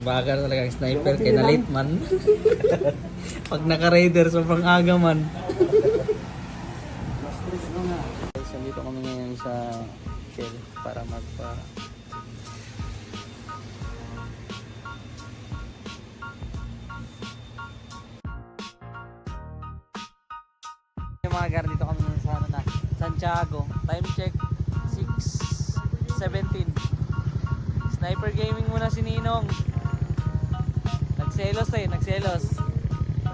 Bagal talaga ang sniper kay na late man. Pag naka-raider, sobrang aga man. So, dito kami ngayon sa Shell para magpa... Yung mga gar, dito kami ngayon sa Santiago. Time check 6:17. Sniper gaming muna si Ninong.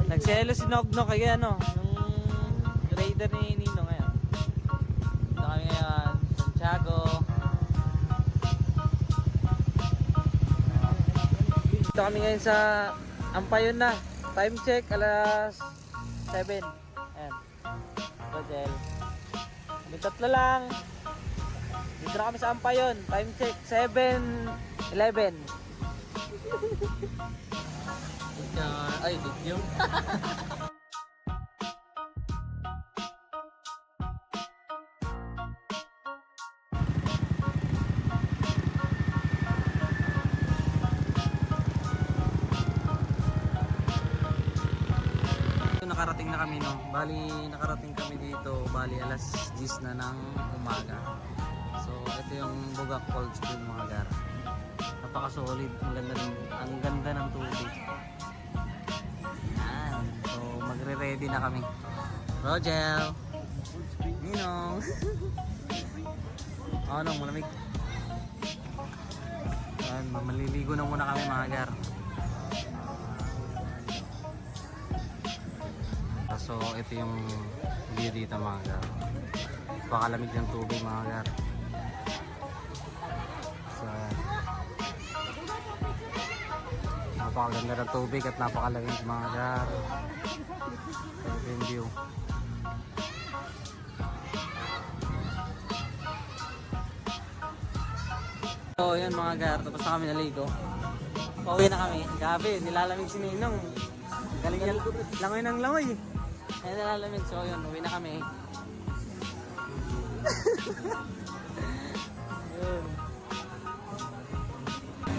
Nagselos si Nogno kaya yung raider ni Ninong ngayon. Dito kami ngayon, Santiago. Dito kami ngayon sa Ampayon na. Time check alas 7. Ayan. Hotel. May tatlo lang. Dito na kami sa Ampayon. Time check 7:11. Ay, video. Nakarating na kami, no? Nakarating kami dito. Alas 10 na ng umaga. So, ito yung Bugak Cold Spring, mga gar. Napaka-solid. Ang ganda ng tubig. Yan. So, magre-ready na kami. Rogel! Ninong! Nong, malamig. Yan, maliligo na muna kami, mga gar. So, ito yung view dito, mga gar. Pakalamig ng tubig, mga gar. So, napakaganda ng tubig at napakalamig, mga gar. Ito yung view. So, yan mga gar. Tapos na kami naligo. Pauwi na kami. Gabi, nilalamig si Ninong. Galing yan. Langoy ng langoy. Ayan, nilalamig. So, yun. Uwi na kami. Yun.